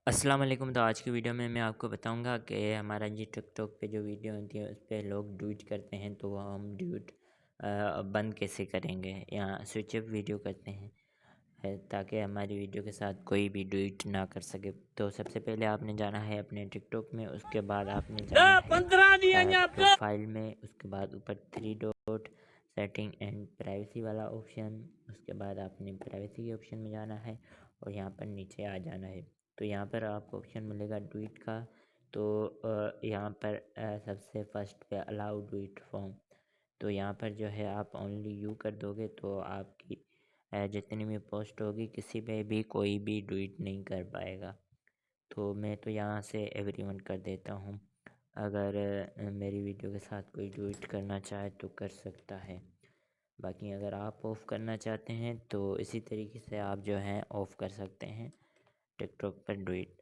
अस्सलाम वालेकुम। तो आज की वीडियो में मैं आपको बताऊंगा कि हमारा जी टिकटॉक पे जो वीडियो होती है उस पर लोग ट्वीट करते हैं, तो हम ट्वीट बंद कैसे करेंगे या स्विच अप वीडियो करते हैं ताकि हमारी वीडियो के साथ कोई भी ट्वीट ना कर सके। तो सबसे पहले आपने जाना है अपने टिकटॉक में, उसके बाद आपने जाना है प्रोफाइल में, उसके बाद ऊपर three dot setting and privacy वाला ऑप्शन, उसके बाद आपने प्राइवेसी के ऑप्शन में जाना है और यहाँ पर नीचे आ जाना है। तो यहाँ पर आपको ऑप्शन मिलेगा ट्वीट का। तो यहाँ पर सबसे फर्स्ट पे अलाउ ट्वीट फॉर्म, तो यहाँ पर जो है आप ओनली यू कर दोगे तो आपकी जितनी भी पोस्ट होगी किसी पे भी कोई भी ट्वीट नहीं कर पाएगा। तो मैं तो यहाँ से एवरीवन कर देता हूँ। अगर मेरी वीडियो के साथ कोई ट्वीट करना चाहे तो कर सकता है। बाकी अगर आप ऑफ़ करना चाहते हैं तो इसी तरीके से आप जो है ऑफ़ कर सकते हैं टिकटॉक पर ट्वीट।